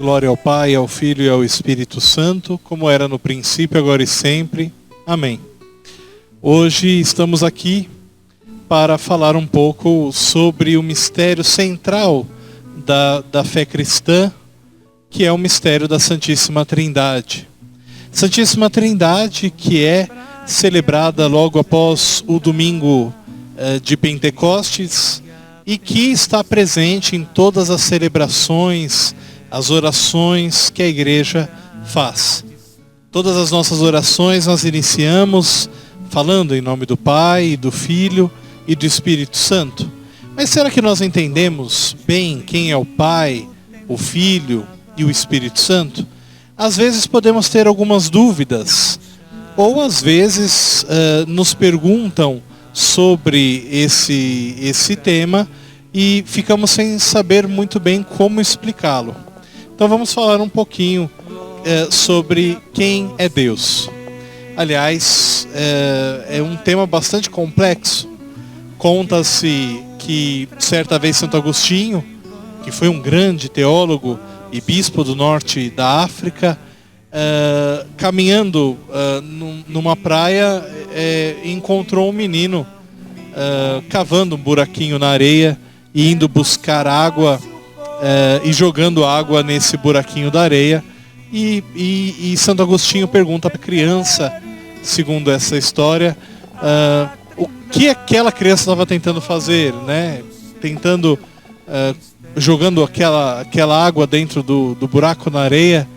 Glória ao Pai, ao Filho e ao Espírito Santo, como era no princípio, agora e sempre. Amém. Hoje estamos aqui para falar um pouco sobre o mistério central da fé cristã, que é o mistério da Santíssima Trindade. Santíssima Trindade, que é celebrada logo após o domingo de Pentecostes e que está presente em todas as celebrações, as orações que a igreja faz. Todas as nossas orações nós iniciamos falando em nome do Pai, do Filho e do Espírito Santo. Mas será que nós entendemos bem quem é o Pai, o Filho e o Espírito Santo? Às vezes podemos ter algumas dúvidas, ou às vezes nos perguntam sobre esse tema e ficamos sem saber muito bem como explicá-lo. Então vamos falar um pouquinho sobre quem é Deus. Aliás, é um tema bastante complexo. Conta-se que certa vez Santo Agostinho, que foi um grande teólogo e bispo do norte da África, caminhando numa praia, encontrou um menino cavando um buraquinho na areia e indo buscar água e jogando água nesse buraquinho da areia. E Santo Agostinho pergunta para a criança, segundo essa história, o que aquela criança estava tentando fazer, né? Jogando aquela água dentro do buraco na areia.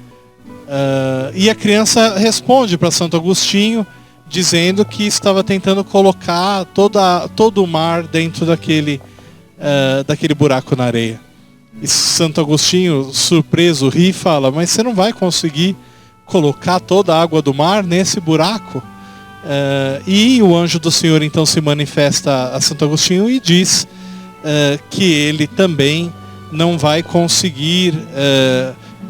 E a criança responde para Santo Agostinho, dizendo que estava tentando colocar todo o mar dentro daquele buraco na areia. E Santo Agostinho, surpreso, ri e fala: mas você não vai conseguir colocar toda a água do mar nesse buraco? E o anjo do Senhor então se manifesta a Santo Agostinho e diz que ele também não vai conseguir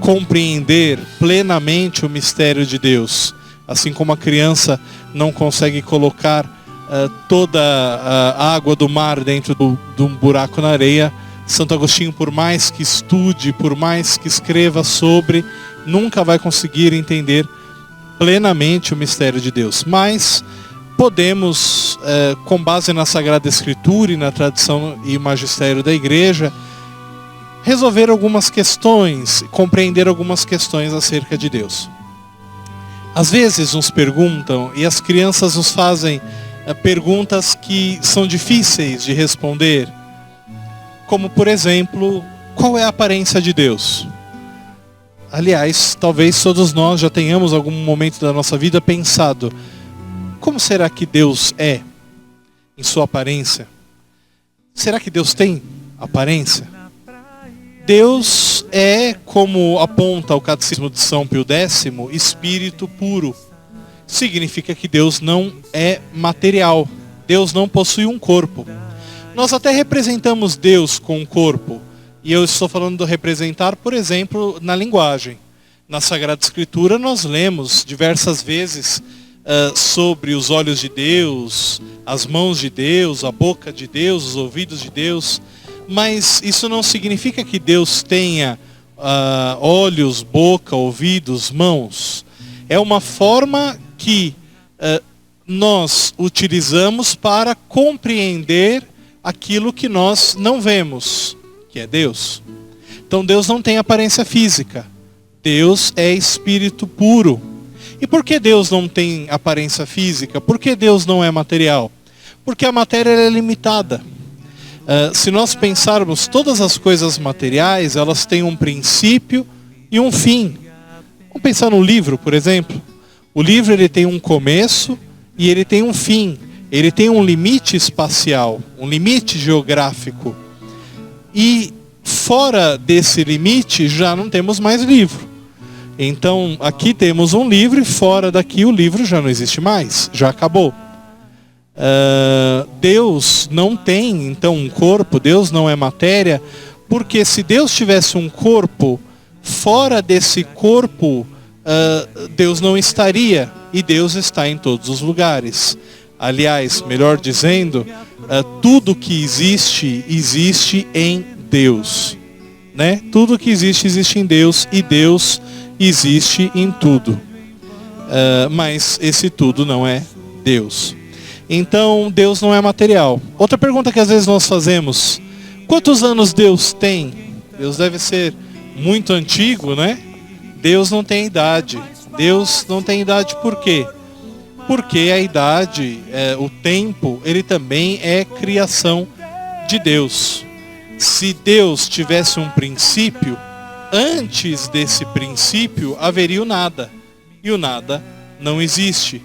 compreender plenamente o mistério de Deus. Assim como a criança não consegue colocar toda a água do mar dentro de um buraco na areia, Santo Agostinho, por mais que estude, por mais que escreva sobre, nunca vai conseguir entender plenamente o mistério de Deus. Mas podemos, com base na Sagrada Escritura e na tradição e magistério da Igreja, resolver algumas questões, compreender algumas questões acerca de Deus. Às vezes nos perguntam, e as crianças nos fazem perguntas que são difíceis de responder, como por exemplo, qual é a aparência de Deus? Aliás, talvez todos nós já tenhamos algum momento da nossa vida pensado: como será que Deus é em sua aparência? Será que Deus tem aparência? Deus é, como aponta o Catecismo de São Pio X, espírito puro. Significa que Deus não é material. Deus não possui um corpo. Nós até representamos Deus com um corpo. E eu estou falando do representar, por exemplo, na linguagem. Na Sagrada Escritura nós lemos diversas vezes sobre os olhos de Deus, as mãos de Deus, a boca de Deus, os ouvidos de Deus. Mas isso não significa que Deus tenha olhos, boca, ouvidos, mãos. É uma forma que nós utilizamos para compreender aquilo que nós não vemos, que é Deus. Então Deus não tem aparência física. Deus é espírito puro. E por que Deus não tem aparência física? Por que Deus não é material? Porque a matéria é limitada. Se nós pensarmos, todas as coisas materiais, elas têm um princípio e um fim. Vamos pensar no livro, por exemplo. O livro ele tem um começo e ele tem um fim. Ele tem um limite espacial, um limite geográfico. E fora desse limite já não temos mais livro. Então aqui temos um livro e fora daqui o livro já não existe mais, já acabou. Deus não tem então um corpo, Deus não é matéria, porque se Deus tivesse um corpo, fora desse corpo Deus não estaria, e Deus está em todos os lugares. Aliás, melhor dizendo, tudo que existe, existe em Deus. né? Tudo que existe, existe em Deus, e Deus existe em tudo. Mas esse tudo não é Deus. Então, Deus não é material. Outra pergunta que às vezes nós fazemos: quantos anos Deus tem? Deus deve ser muito antigo, né? Deus não tem idade. Deus não tem idade por quê? Porque a idade, o tempo, ele também é criação de Deus. Se Deus tivesse um princípio, antes desse princípio haveria o nada. E o nada não existe.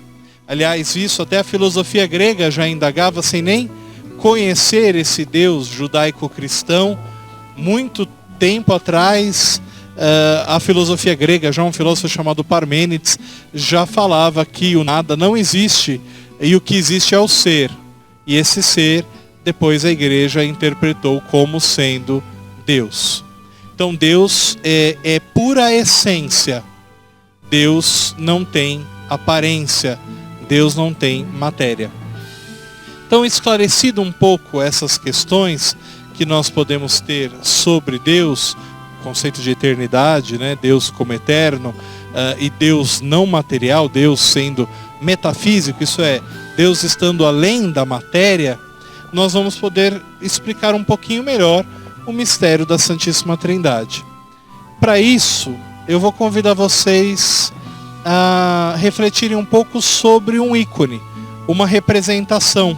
Aliás, isso até a filosofia grega já indagava sem nem conhecer esse Deus judaico-cristão. Muito tempo atrás, a filosofia grega, já um filósofo chamado Parmênides, já falava que o nada não existe e o que existe é o ser. E esse ser, depois a igreja interpretou como sendo Deus. Então Deus é pura essência. Deus não tem aparência. Deus não tem matéria. Então, esclarecido um pouco essas questões que nós podemos ter sobre Deus, o conceito de eternidade, né? Deus como eterno, e Deus não material, Deus sendo metafísico, isso é, Deus estando além da matéria, nós vamos poder explicar um pouquinho melhor o mistério da Santíssima Trindade. Para isso, eu vou convidar vocês a refletirem um pouco sobre um ícone, uma representação,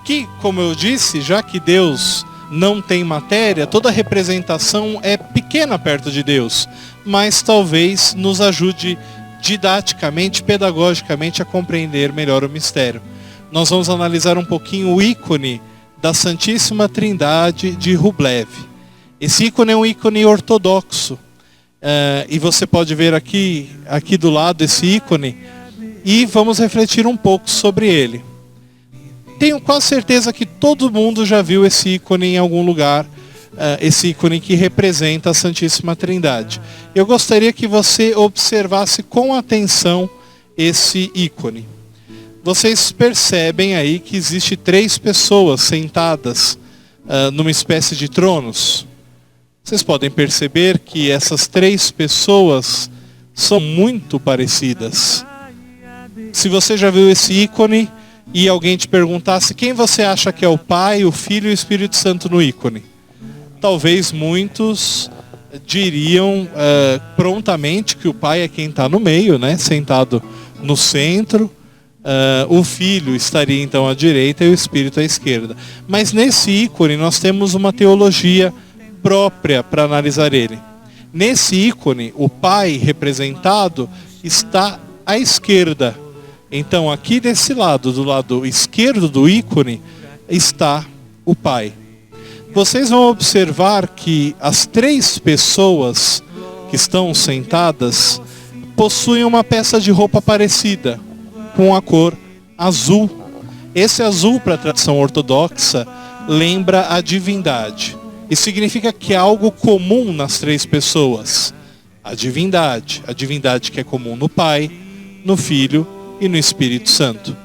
que, como eu disse, já que Deus não tem matéria, toda representação é pequena perto de Deus, mas talvez nos ajude didaticamente, pedagogicamente a compreender melhor o mistério. Nós vamos analisar um pouquinho o ícone da Santíssima Trindade de Rublev. Esse ícone é um ícone ortodoxo. E você pode ver aqui do lado esse ícone, e vamos refletir um pouco sobre ele. Tenho quase certeza que todo mundo já viu esse ícone em algum lugar, esse ícone que representa a Santíssima Trindade. Eu gostaria que você observasse com atenção esse ícone. Vocês percebem aí que existe 3 pessoas sentadas numa espécie de tronos. Vocês podem perceber que essas 3 pessoas são muito parecidas. Se você já viu esse ícone e alguém te perguntasse quem você acha que é o Pai, o Filho e o Espírito Santo no ícone, talvez muitos diriam prontamente que o Pai é quem está no meio, né, sentado no centro. O Filho estaria então à direita e o Espírito à esquerda. Mas nesse ícone nós temos uma teologia própria para analisar ele. Nesse ícone, o Pai representado está à esquerda. Então aqui desse lado, do lado esquerdo do ícone, está o Pai. Vocês vão observar que as 3 pessoas que estão sentadas possuem uma peça de roupa parecida, com a cor azul. Esse azul, para a tradição ortodoxa, lembra a divindade. Isso significa que há algo comum nas 3 pessoas. A divindade que é comum no Pai, no Filho e no Espírito Santo.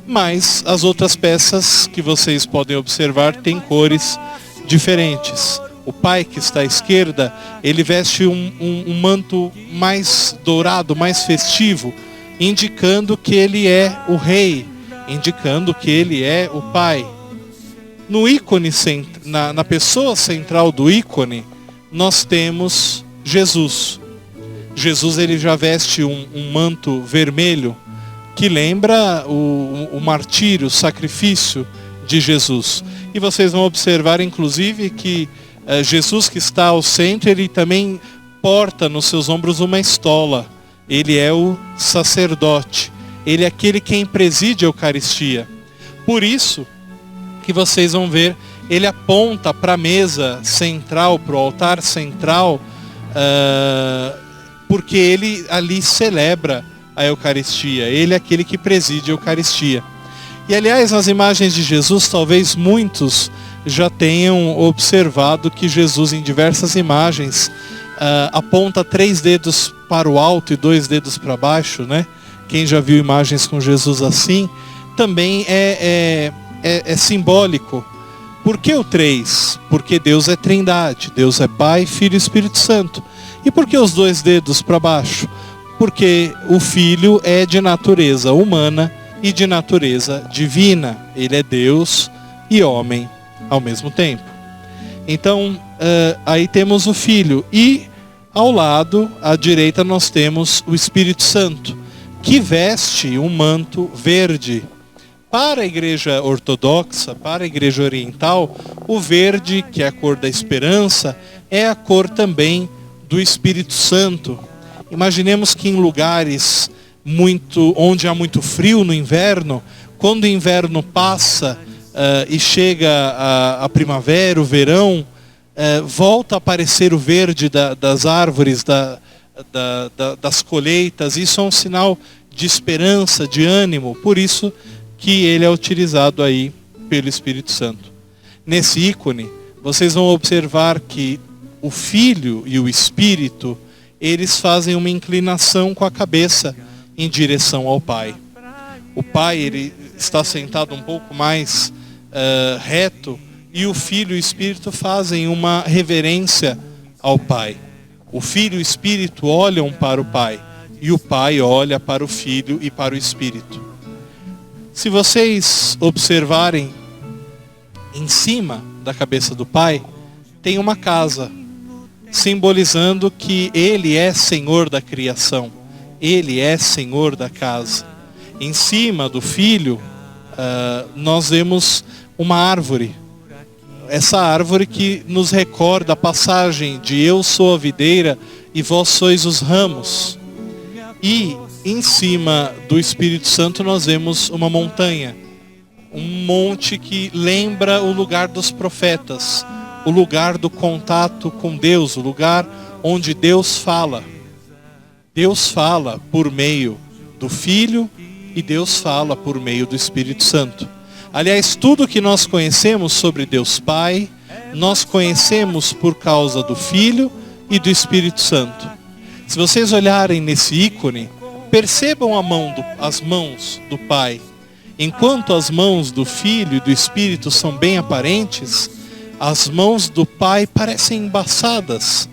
Mas as outras peças que vocês podem observar têm cores diferentes. O Pai, que está à esquerda, ele veste um manto mais dourado, mais festivo, indicando que ele é o Rei, indicando que ele é o Pai. No ícone, na pessoa central do ícone, nós temos Jesus. Jesus, ele já veste um manto vermelho que lembra o martírio, o sacrifício de Jesus. E vocês vão observar, inclusive, que Jesus, que está ao centro, ele também porta nos seus ombros uma estola. Ele é o sacerdote. Ele é aquele quem preside a Eucaristia. Por isso que vocês vão ver, ele aponta para a mesa central, para o altar central, porque ele ali celebra a Eucaristia. Ele é aquele que preside a Eucaristia. E aliás, nas imagens de Jesus, talvez muitos já tenham observado que Jesus, em diversas imagens, aponta 3 dedos para o alto e 2 dedos para baixo, né? Quem já viu imagens com Jesus assim, também é simbólico, Por que o 3? Porque Deus é trindade. Deus é Pai, Filho e Espírito Santo. E por que os 2 dedos para baixo? Porque o Filho é de natureza humana e de natureza divina. Ele é Deus e homem ao mesmo tempo. Então, aí temos o Filho. E ao lado, à direita, nós temos o Espírito Santo, que veste um manto verde. Para a igreja ortodoxa, para a igreja oriental, o verde, que é a cor da esperança, é a cor também do Espírito Santo. Imaginemos que em lugares onde há muito frio no inverno, quando o inverno passa e chega a primavera, o verão, volta a aparecer o verde das árvores, das colheitas. Isso é um sinal de esperança, de ânimo. Por isso que ele é utilizado aí pelo Espírito Santo. Nesse ícone, vocês vão observar que o Filho e o Espírito, eles fazem uma inclinação com a cabeça em direção ao Pai. O Pai, ele está sentado um pouco mais reto, e o Filho e o Espírito fazem uma reverência ao Pai. O Filho e o Espírito olham para o Pai, e o Pai olha para o Filho e para o Espírito. Se vocês observarem, em cima da cabeça do Pai, tem uma casa, simbolizando que Ele é Senhor da criação. Ele é Senhor da casa. Em cima do Filho, nós vemos uma árvore. Essa árvore que nos recorda a passagem de eu sou a videira e vós sois os ramos. E em cima do Espírito Santo nós vemos uma montanha. Um monte que lembra o lugar dos profetas. O lugar do contato com Deus, o lugar onde Deus fala. Deus fala por meio do Filho e Deus fala por meio do Espírito Santo. Aliás, tudo que nós conhecemos sobre Deus Pai, nós conhecemos por causa do Filho e do Espírito Santo. Se vocês olharem nesse ícone, percebam as mãos do Pai. Enquanto as mãos do Filho e do Espírito são bem aparentes, as mãos do Pai parecem embaçadas.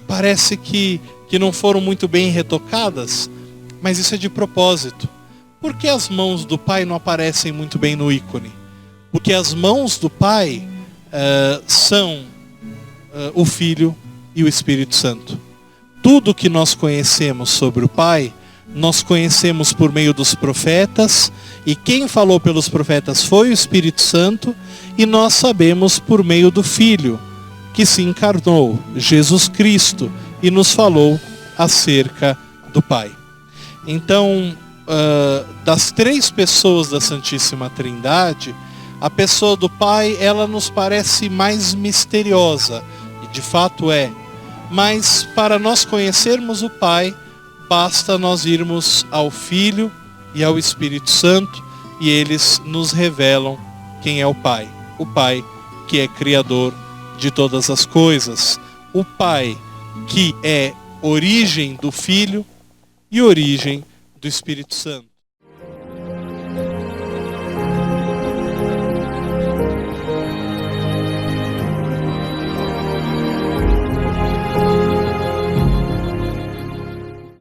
Parece que não foram muito bem retocadas, mas isso é de propósito. Por que as mãos do Pai não aparecem muito bem no ícone? Porque as mãos do Pai são o Filho e o Espírito Santo. Tudo que nós conhecemos sobre o Pai, nós conhecemos por meio dos profetas, e quem falou pelos profetas foi o Espírito Santo, e nós sabemos por meio do Filho, que se encarnou, Jesus Cristo, e nos falou acerca do Pai. Então, das 3 pessoas da Santíssima Trindade, a pessoa do Pai, ela nos parece mais misteriosa, e de fato é. Mas para nós conhecermos o Pai, basta nós irmos ao Filho e ao Espírito Santo, e eles nos revelam quem é o Pai. O Pai que é Criador de todas as coisas. O Pai que é origem do Filho e origem do Espírito Santo.